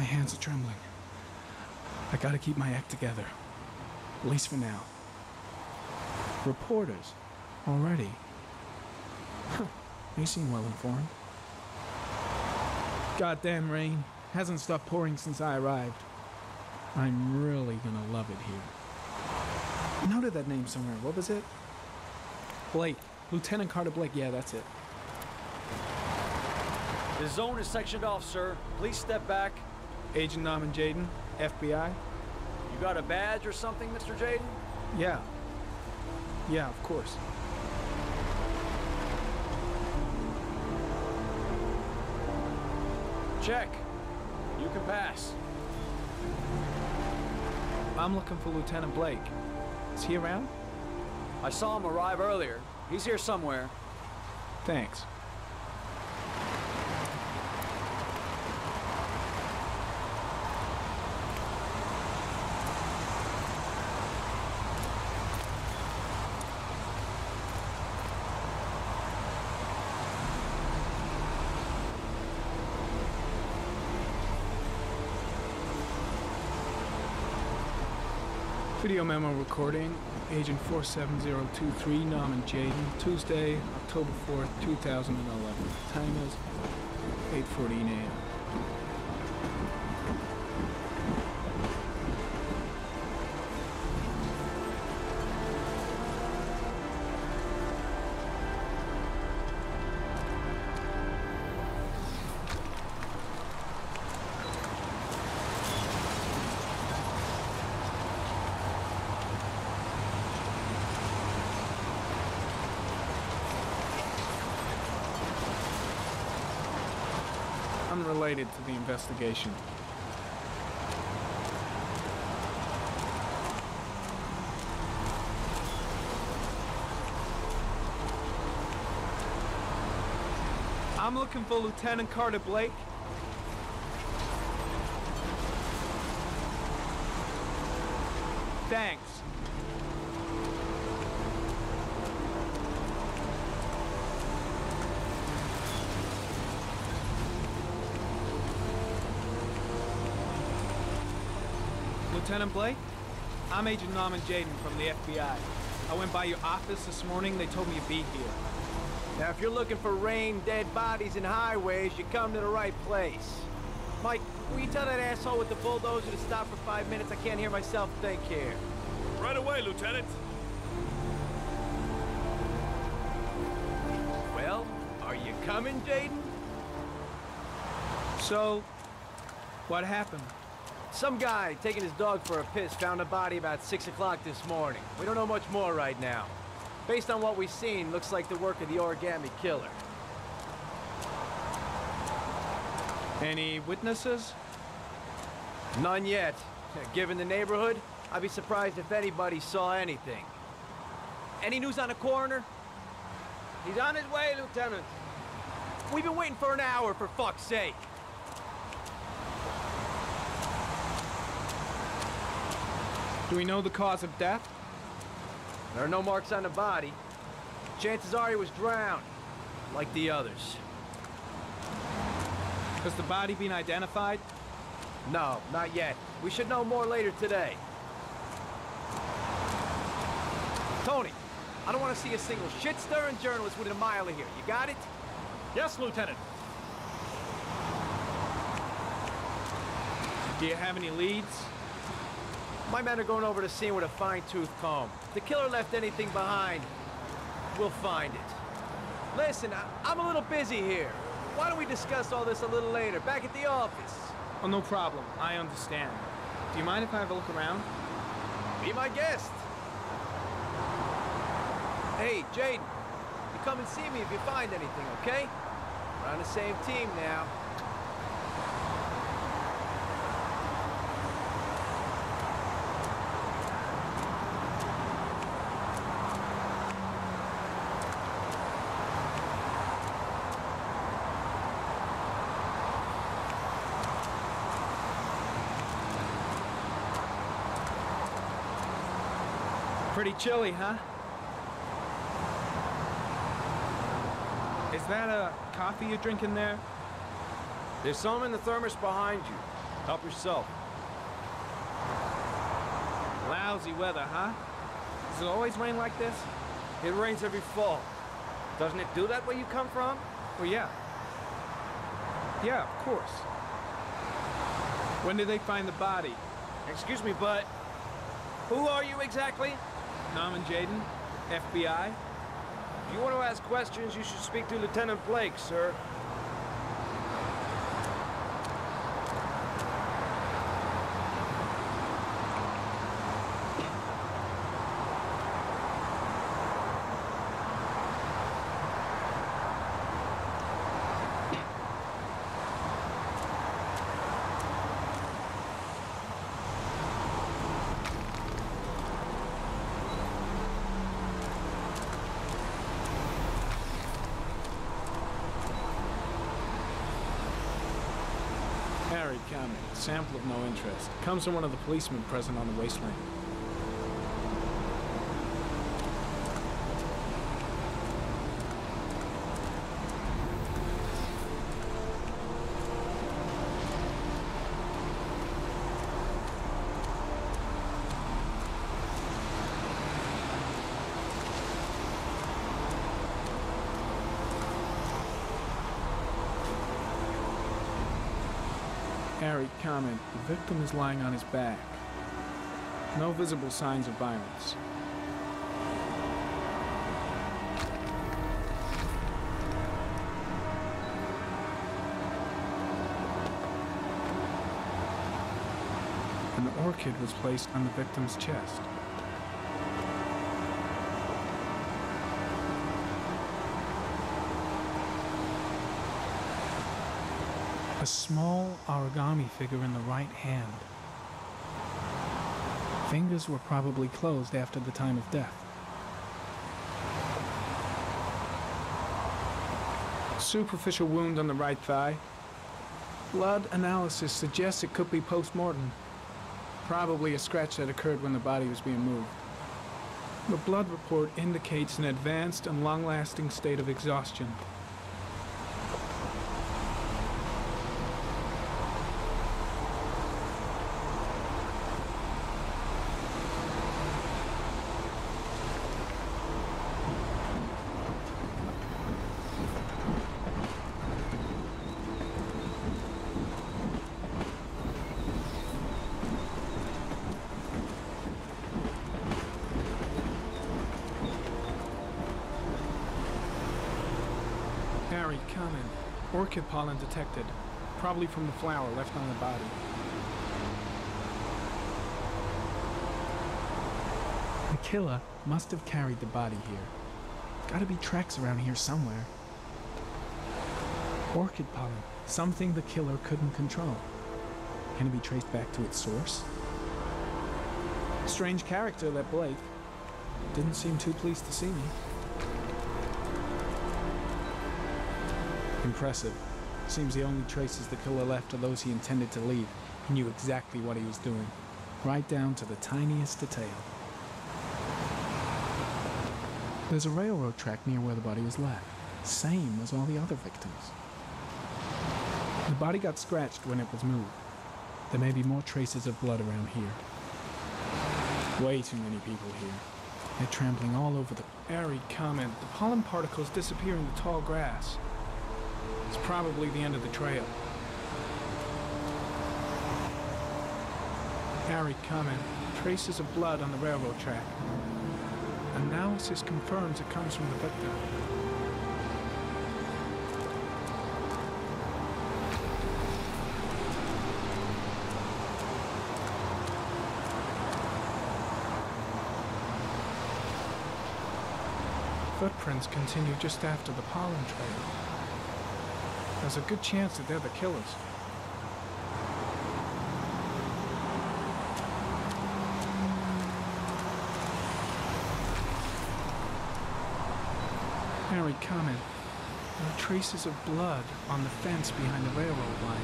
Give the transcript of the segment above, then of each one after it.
My hands are trembling. I gotta keep my act together. At least for now. Reporters? Already? Huh. They seem well informed. Goddamn rain. Hasn't stopped pouring since I arrived. I'm really gonna love it here. I noted that name somewhere. What was it? Blake. Lieutenant Carter Blake. Yeah, that's it. The zone is sectioned off, sir. Please step back. Agent Norman Jaden, FBI. You got a badge or something, Mr. Jaden? Yeah. Yeah, of course. Check. You can pass. I'm looking for Lieutenant Blake. Is he around? I saw him arrive earlier. He's here somewhere. Thanks. Video memo recording, Agent 47023, Norman Jaden, Tuesday, October 4th, 2011. Time is 8:14 a.m. Unrelated to the investigation. I'm looking for Lieutenant Carter Blake. Thanks. Lieutenant Blake? I'm Agent Norman Jaden from the FBI. I went by your office this morning. They told me you'd be here. Now, if you're looking for rain, dead bodies, and highways, you come to the right place. Mike, will you tell that asshole with the bulldozer to stop for 5 minutes? I can't hear myself think here. Right away, Lieutenant. Well, are you coming, Jaden? So, what happened? Some guy taking his dog for a piss found a body about 6 o'clock this morning. We don't know much more right now. Based on what we've seen, looks like the work of the origami killer. Any witnesses? None yet. Given the neighborhood, I'd be surprised if anybody saw anything. Any news on the coroner? He's on his way, Lieutenant. We've been waiting for an hour, for fuck's sake. Do we know the cause of death? There are no marks on the body. Chances are he was drowned, like the others. Has the body been identified? No, not yet. We should know more later today. Tony, I don't want to see a single shit-stirring journalist within a mile of here. You got it? Yes, Lieutenant. Do you have any leads? My men are going over the scene with a fine-tooth comb. If the killer left anything behind, we'll find it. Listen, I'm a little busy here. Why don't we discuss all this a little later, back at the office? Oh, no problem. I understand. Do you mind if I have a look around? Be my guest. Hey, Jaden, you come and see me if you find anything, okay? We're on the same team now. Pretty chilly, huh? Is that a coffee you're drinking there? There's some in the thermos behind you. Help yourself. Lousy weather, huh? Does it always rain like this? It rains every fall. Doesn't it do that where you come from? Well, yeah. Yeah, of course. When did they find the body? Excuse me, but who are you exactly? Norman Jaden, FBI. If you want to ask questions, you should speak to Lieutenant Blake, sir. Harry County, sample of no interest. Comes from one of the policemen present on the wasteland. Harry comment, the victim is lying on his back. No visible signs of violence. An orchid was placed on the victim's chest. A small origami figure in the right hand. Fingers were probably closed after the time of death. Superficial wound on the right thigh. Blood analysis suggests it could be post-mortem. Probably a scratch that occurred when the body was being moved. The blood report indicates an advanced and long-lasting state of exhaustion. Harry, comment. Orchid pollen detected. Probably from the flower left on the body. The killer must have carried the body here. Gotta be tracks around here somewhere. Orchid pollen. Something the killer couldn't control. Can it be traced back to its source? Strange character, that Blake. Didn't seem too pleased to see me. Impressive. Seems the only traces the killer left are those he intended to leave. He knew exactly what he was doing, right down to the tiniest detail. There's a railroad track near where the body was left, same as all the other victims. The body got scratched when it was moved. There may be more traces of blood around here. Way too many people here. They're trampling all over the airy comment. The pollen particles disappear in the tall grass. It's probably the end of the trail. Harry comment. Traces of blood on the railroad track. Analysis confirms it comes from the victim. Footprints continue just after the pollen trail. There's a good chance that they're the killers. Harry comment. There are traces of blood on the fence behind the railroad line.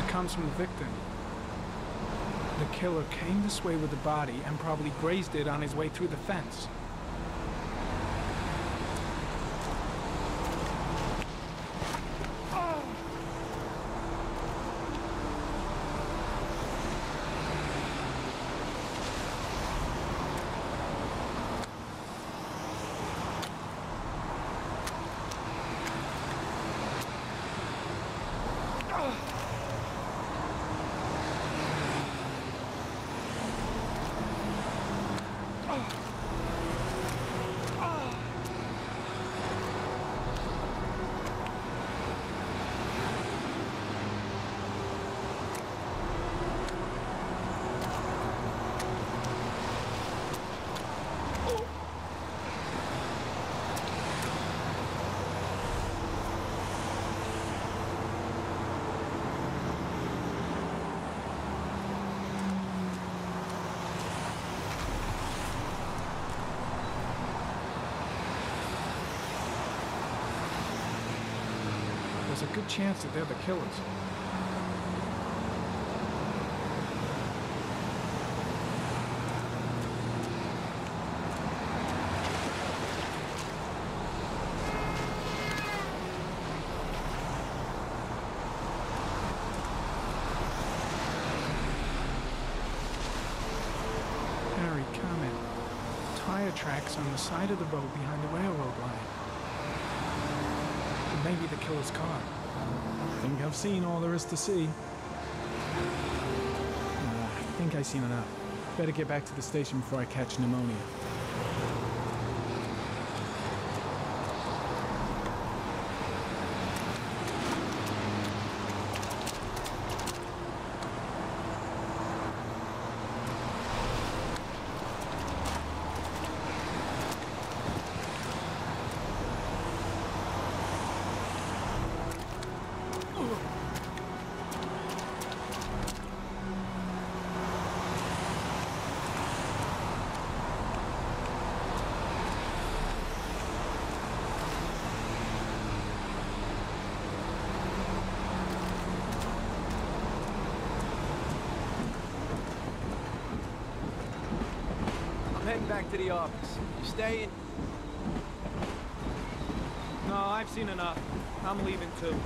It comes from the victim. The killer came this way with the body and probably grazed it on his way through the fence. there's a good chance that they're the killers. Very common. Tire tracks on the side of the road behind the railroad line. It may be the killer's car. I think I've seen all there is to see. I think I've seen enough. Better get back to the station before I catch pneumonia. I'm heading back to the office. You staying? No, I've seen enough. I'm leaving too.